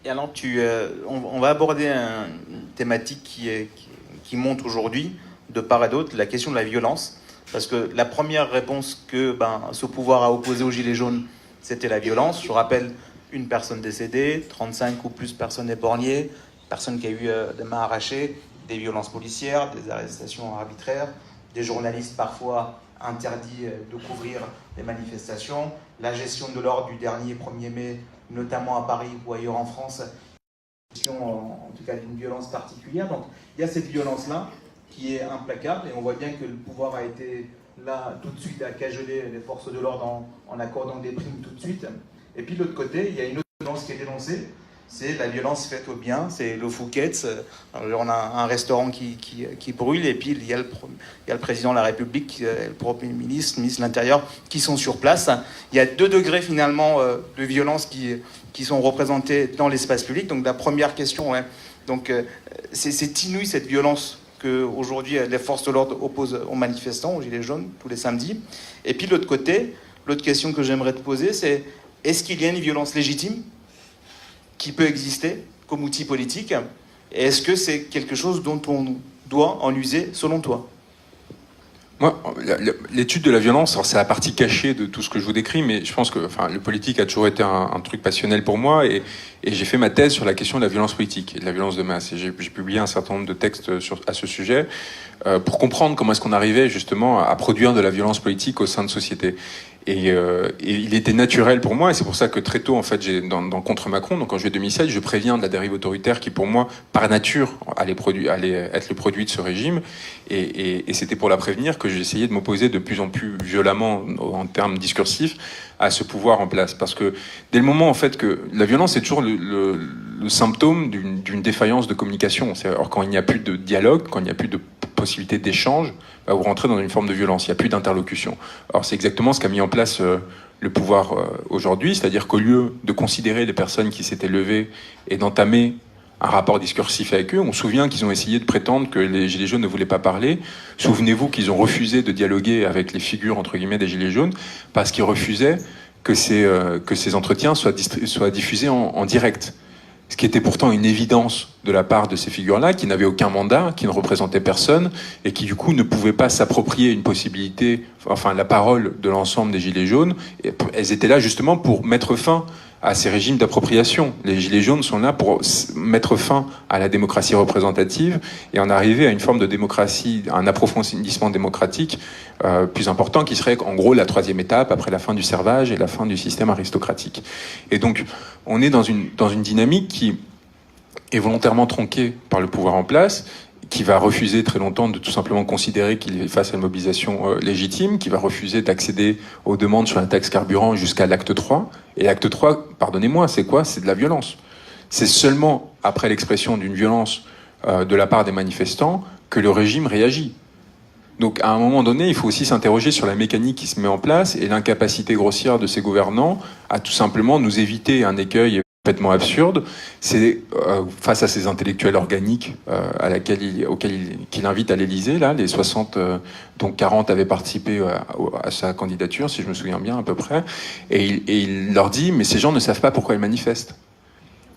Et alors, on va aborder une thématique qui monte aujourd'hui, de part et d'autre, la question de la violence. Parce que la première réponse que ce pouvoir a opposée aux Gilets jaunes, c'était la violence. Je rappelle, une personne décédée, 35 ou plus personnes éborgnées, personne qui a eu des mains arrachées, des violences policières, des arrestations arbitraires, des journalistes parfois interdits de couvrir les manifestations, la gestion de l'ordre du dernier 1er mai, notamment à Paris ou ailleurs en France, en tout cas d'une violence particulière. Donc il y a cette violence-là qui est implacable et on voit bien que le pouvoir a été là tout de suite à cajoler les forces de l'ordre en accordant des primes tout de suite. Et puis de l'autre côté, il y a une autre violence qui est dénoncée, c'est la violence faite au bien, c'est le Fouquet's. On a un restaurant qui brûle et puis il y a le président de la République, le Premier ministre, le ministre de l'Intérieur qui sont sur place. Il y a 2 degrés finalement de violence qui sont représentés dans l'espace public. Donc la première question, ouais. Donc c'est inouï cette violence qu'aujourd'hui les forces de l'ordre opposent aux manifestants, aux Gilets jaunes, tous les samedis. Et puis de l'autre côté, l'autre question que j'aimerais te poser, c'est est-ce qu'il y a une violence légitime qui peut exister comme outil politique? Et est-ce que c'est quelque chose dont on doit en user selon toi? Moi, l'étude de la violence, c'est la partie cachée de tout ce que je vous décris, mais je pense que le politique a toujours été un truc passionnel pour moi, et j'ai fait ma thèse sur la question de la violence politique et de la violence de masse. Et j'ai publié un certain nombre de textes à ce sujet pour comprendre comment est-ce qu'on arrivait justement à produire de la violence politique au sein de sociétés. Et il était naturel pour moi, et c'est pour ça que très tôt, en fait, dans Contre Macron, donc en juillet 2007, je préviens de la dérive autoritaire qui, pour moi, par nature, allait être le produit de ce régime. Et c'était pour la prévenir que j'ai essayé de m'opposer de plus en plus violemment, en termes discursifs, à ce pouvoir en place. Parce que dès le moment, en fait, que la violence est toujours le symptôme d'une défaillance de communication. Alors quand il n'y a plus de dialogue, quand il n'y a plus de possibilité d'échange, vous rentrez dans une forme de violence, il n'y a plus d'interlocution. Alors c'est exactement ce qu'a mis en place le pouvoir aujourd'hui, c'est-à-dire qu'au lieu de considérer les personnes qui s'étaient levées et d'entamer un rapport discursif avec eux, on se souvient qu'ils ont essayé de prétendre que les Gilets jaunes ne voulaient pas parler. Souvenez-vous qu'ils ont refusé de dialoguer avec les figures, entre guillemets, des Gilets jaunes, parce qu'ils refusaient que ces entretiens soient diffusés en direct. Ce qui était pourtant une évidence de la part de ces figures-là, qui n'avaient aucun mandat, qui ne représentaient personne, et qui du coup ne pouvaient pas s'approprier une possibilité, la parole de l'ensemble des Gilets jaunes. Et elles étaient là justement pour mettre fin à ces régimes d'appropriation. Les Gilets jaunes sont là pour mettre fin à la démocratie représentative et en arriver à une forme de démocratie, un approfondissement démocratique plus important, qui serait en gros la 3e étape après la fin du servage et la fin du système aristocratique. Et donc on est dans une dynamique qui est volontairement tronquée par le pouvoir en place, qui va refuser très longtemps de tout simplement considérer qu'il est face à une mobilisation légitime, qui va refuser d'accéder aux demandes sur la taxe carburant jusqu'à l'acte 3. Et l'acte 3, pardonnez-moi, c'est quoi? C'est de la violence. C'est seulement après l'expression d'une violence de la part des manifestants que le régime réagit. Donc à un moment donné, il faut aussi s'interroger sur la mécanique qui se met en place et l'incapacité grossière de ces gouvernants à tout simplement nous éviter un écueil complètement absurde, c'est face à ces intellectuels organiques auxquels il invite à l'Élysée, là, les 60, dont 40 avaient participé à sa candidature, si je me souviens bien à peu près, et il leur dit, mais ces gens ne savent pas pourquoi ils manifestent.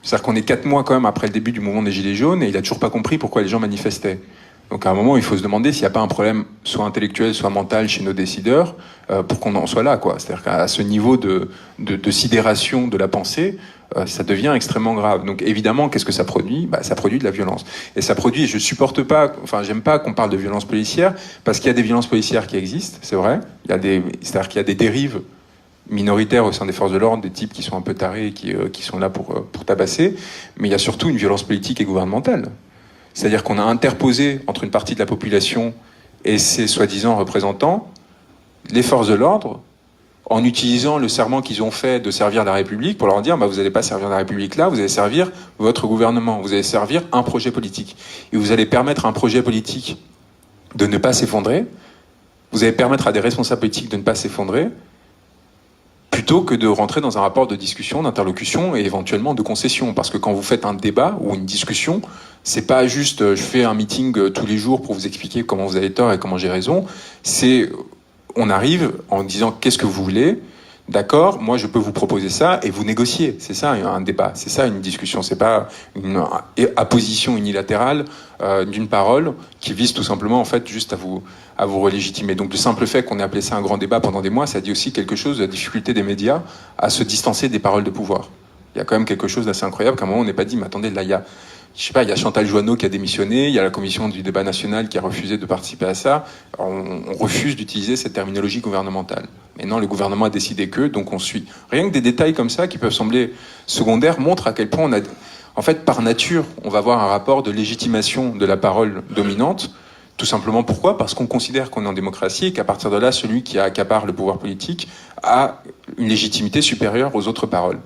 C'est-à-dire qu'on est 4 mois quand même après le début du mouvement des Gilets jaunes, et il a toujours pas compris pourquoi les gens manifestaient. Donc à un moment, il faut se demander s'il n'y a pas un problème soit intellectuel, soit mental chez nos décideurs, pour qu'on en soit là, quoi. C'est-à-dire qu'à ce niveau de sidération de la pensée, ça devient extrêmement grave. Donc évidemment, qu'est-ce que ça produit? Ça produit de la violence. Et ça produit, je supporte pas, j'aime pas qu'on parle de violence policière, parce qu'il y a des violences policières qui existent, c'est vrai. C'est-à-dire qu'il y a des dérives minoritaires au sein des forces de l'ordre, des types qui sont un peu tarés et qui sont là pour tabasser. Mais il y a surtout une violence politique et gouvernementale. C'est-à-dire qu'on a interposé entre une partie de la population et ses soi-disant représentants les forces de l'ordre, en utilisant le serment qu'ils ont fait de servir la République pour leur dire vous n'allez pas servir la République là, vous allez servir votre gouvernement, vous allez servir un projet politique. Et vous allez permettre à un projet politique de ne pas s'effondrer, vous allez permettre à des responsables politiques de ne pas s'effondrer, plutôt que de rentrer dans un rapport de discussion, d'interlocution et éventuellement de concession. Parce que quand vous faites un débat ou une discussion, c'est pas juste je fais un meeting tous les jours pour vous expliquer comment vous avez tort et comment j'ai raison, c'est on arrive en disant qu'est-ce que vous voulez, D'accord, moi je peux vous proposer ça et vous négocier. C'est ça un débat, c'est ça une discussion. C'est pas une apposition unilatérale d'une parole qui vise tout simplement en fait juste à vous relégitimer. Donc le simple fait qu'on ait appelé ça un grand débat pendant des mois, ça dit aussi quelque chose de la difficulté des médias à se distancer des paroles de pouvoir. Il y a quand même quelque chose d'assez incroyable qu'à un moment on n'ait pas dit mais attendez là il y a il y a Chantal Joanneau qui a démissionné, il y a la commission du débat national qui a refusé de participer à ça. On refuse d'utiliser cette terminologie gouvernementale. Mais non, le gouvernement a décidé que, donc on suit. Rien que des détails comme ça qui peuvent sembler secondaires montrent à quel point en fait, par nature, on va avoir un rapport de légitimation de la parole dominante. Tout simplement pourquoi ? Parce qu'on considère qu'on est en démocratie et qu'à partir de là, celui qui accapare le pouvoir politique a une légitimité supérieure aux autres paroles.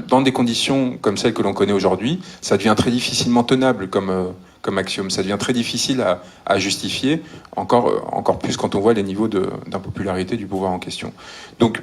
Dans des conditions comme celles que l'on connaît aujourd'hui, ça devient très difficilement tenable comme axiome. Ça devient très difficile à justifier, encore plus quand on voit les niveaux d'impopularité du pouvoir en question. Donc,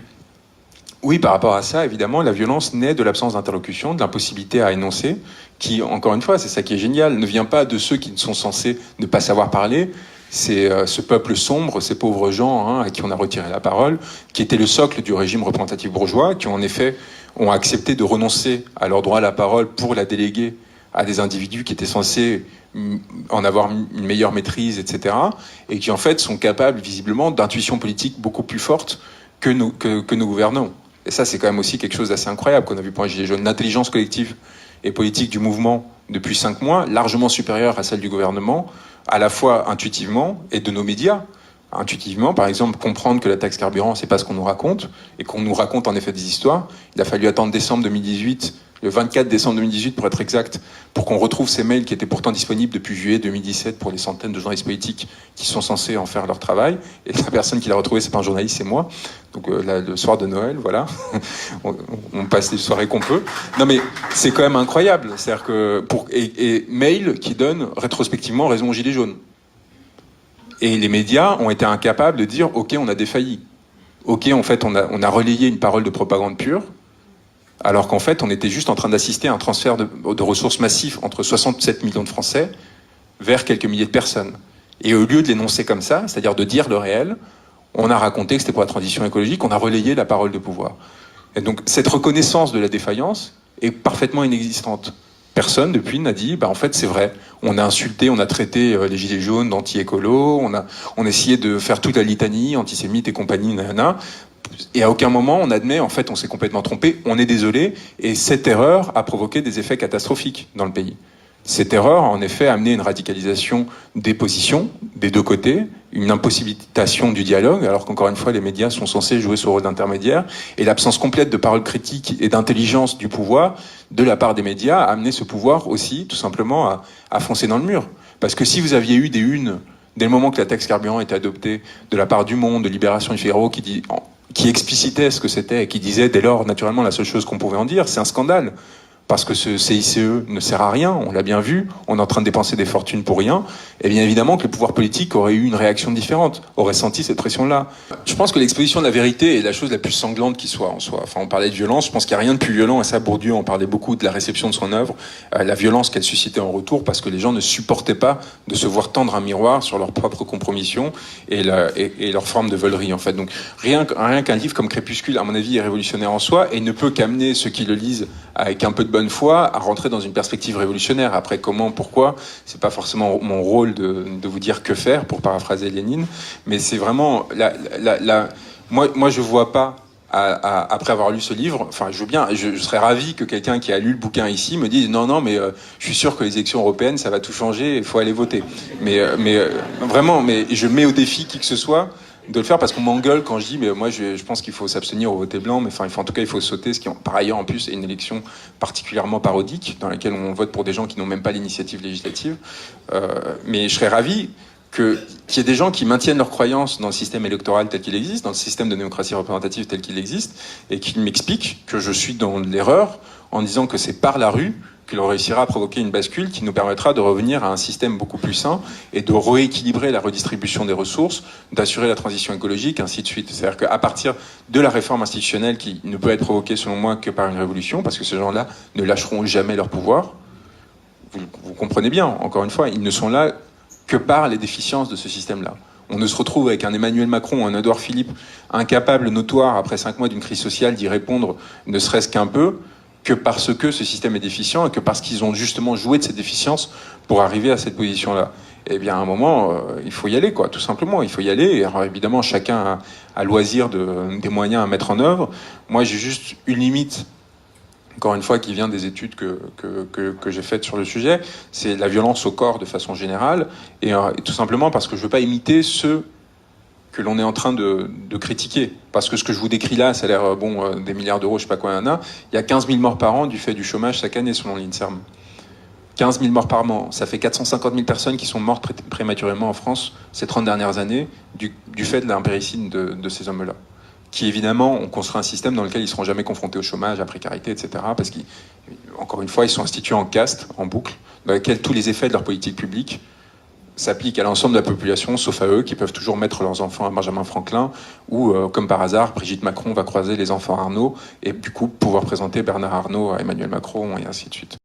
oui, par rapport à ça, évidemment, la violence naît de l'absence d'interlocution, de l'impossibilité à énoncer, qui, encore une fois, c'est ça qui est génial, ne vient pas de ceux qui sont censés ne pas savoir parler. C'est ce peuple sombre, ces pauvres gens à qui on a retiré la parole, qui était le socle du régime représentatif bourgeois, qui en effet ont accepté de renoncer à leur droit à la parole pour la déléguer à des individus qui étaient censés en avoir une meilleure maîtrise, etc. Et qui en fait sont capables visiblement d'intuitions politiques beaucoup plus fortes que nos gouvernants. Et ça c'est quand même aussi quelque chose d'assez incroyable qu'on a vu pour les Gilets jaunes. L'intelligence collective et politique du mouvement depuis 5 mois, largement supérieure à celle du gouvernement, à la fois intuitivement et de nos médias. Intuitivement, par exemple, comprendre que la taxe carburant, c'est pas ce qu'on nous raconte, et qu'on nous raconte en effet des histoires. Il a fallu attendre décembre 2018, le 24 décembre 2018 pour être exact, pour qu'on retrouve ces mails qui étaient pourtant disponibles depuis juillet 2017 pour les centaines de journalistes politiques qui sont censés en faire leur travail. Et la personne qui l'a retrouvé, c'est pas un journaliste, c'est moi. Donc le soir de Noël, voilà, on passe les soirées qu'on peut. Non mais c'est quand même incroyable, c'est-à-dire que et mail qui donne rétrospectivement raison aux Gilets jaunes. Et les médias ont été incapables de dire « Ok, on a défailli. Ok, en fait, on a relayé une parole de propagande pure, alors qu'en fait, on était juste en train d'assister à un transfert de ressources massifs entre 67 millions de Français vers quelques milliers de personnes. Et au lieu de l'énoncer comme ça, c'est-à-dire de dire le réel, on a raconté que c'était pour la transition écologique, on a relayé la parole de pouvoir. Et donc, cette reconnaissance de la défaillance est parfaitement inexistante. Personne, depuis, n'a dit, en fait, c'est vrai. On a insulté, on a traité les Gilets jaunes d'anti-écolo, on a essayé de faire toute la litanie, antisémite et compagnie, nanana. Et à aucun moment, on admet, en fait, on s'est complètement trompé, on est désolé, et cette erreur a provoqué des effets catastrophiques dans le pays. Cette erreur a en effet amené une radicalisation des positions, des deux côtés, une impossibilitation du dialogue, alors qu'encore une fois, les médias sont censés jouer ce rôle d'intermédiaire, et l'absence complète de parole critique et d'intelligence du pouvoir, de la part des médias, a amené ce pouvoir aussi, tout simplement, à foncer dans le mur. Parce que si vous aviez eu des unes, dès le moment que la taxe carburant était adoptée, de la part du Monde, de Libération du Figaro, qui explicitait ce que c'était et qui disait, dès lors, naturellement, la seule chose qu'on pouvait en dire, c'est un scandale. Parce que ce CICE ne sert à rien, on l'a bien vu, on est en train de dépenser des fortunes pour rien, et bien évidemment que le pouvoir politique aurait eu une réaction différente, aurait senti cette pression-là. Je pense que l'exposition de la vérité est la chose la plus sanglante qui soit en soi. Enfin, on parlait de violence, je pense qu'il n'y a rien de plus violent, et ça, Bourdieu en parlait beaucoup de la réception de son œuvre, la violence qu'elle suscitait en retour, parce que les gens ne supportaient pas de se voir tendre un miroir sur leur propre compromission et leur forme de veulerie, en fait. Donc, rien qu'un livre comme Crépuscule, à mon avis, est révolutionnaire en soi, et ne peut qu'amener ceux qui le lisent avec un peu de bonne foi à rentrer dans une perspective révolutionnaire. Après, comment, pourquoi, c'est pas forcément mon rôle de vous dire que faire, pour paraphraser Lénine, mais c'est vraiment moi je vois pas après avoir lu ce livre, enfin je serais ravi que quelqu'un qui a lu le bouquin ici me dise non mais je suis sûr que les élections européennes ça va tout changer, il faut aller voter, mais vraiment, mais je mets au défi qui que ce soit de le faire, parce qu'on m'engueule quand je dis mais moi je pense qu'il faut s'abstenir au voter blanc, mais enfin en tout cas il faut sauter, ce qui par ailleurs en plus est une élection particulièrement parodique dans laquelle on vote pour des gens qui n'ont même pas l'initiative législative, mais je serais ravi qu'il y ait des gens qui maintiennent leur croyance dans le système électoral tel qu'il existe, dans le système de démocratie représentative tel qu'il existe, et qui m'expliquent que je suis dans l'erreur en disant que c'est par la rue que l'on réussira à provoquer une bascule qui nous permettra de revenir à un système beaucoup plus sain et de rééquilibrer la redistribution des ressources, d'assurer la transition écologique, ainsi de suite. C'est-à-dire qu'à partir de la réforme institutionnelle qui ne peut être provoquée, selon moi, que par une révolution, parce que ces gens-là ne lâcheront jamais leur pouvoir, vous comprenez bien, encore une fois, ils ne sont là que par les déficiences de ce système-là. on ne se retrouve avec un Emmanuel Macron ou un Édouard Philippe incapable, notoire, après 5 mois d'une crise sociale, d'y répondre ne serait-ce qu'un peu, que parce que ce système est déficient et que parce qu'ils ont justement joué de cette déficience pour arriver à cette position-là. Eh bien, à un moment, il faut y aller, quoi, tout simplement. Il faut y aller. Et alors, évidemment, chacun a loisir des moyens à mettre en œuvre. Moi, j'ai juste une limite, encore une fois, qui vient des études que j'ai faites sur le sujet, c'est la violence au corps de façon générale, et tout simplement parce que je veux pas imiter ceux que l'on est en train de critiquer. Parce que ce que je vous décris là, ça a l'air, des milliards d'euros, je sais pas quoi, il y a 15 000 morts par an du fait du chômage chaque année, selon l'INSERM. 15 000 morts par an, ça fait 450 000 personnes qui sont mortes prématurément en France ces 30 dernières années du fait de l'impéricide de ces hommes-là. Qui évidemment ont construit un système dans lequel ils ne seront jamais confrontés au chômage, à la précarité, etc. Parce qu'encore une fois, ils sont institués en caste, en boucle, dans lequel tous les effets de leur politique publique s'appliquent à l'ensemble de la population, sauf à eux, qui peuvent toujours mettre leurs enfants à Benjamin Franklin, ou, comme par hasard, Brigitte Macron va croiser les enfants Arnaud, et du coup pouvoir présenter Bernard Arnault à Emmanuel Macron, et ainsi de suite.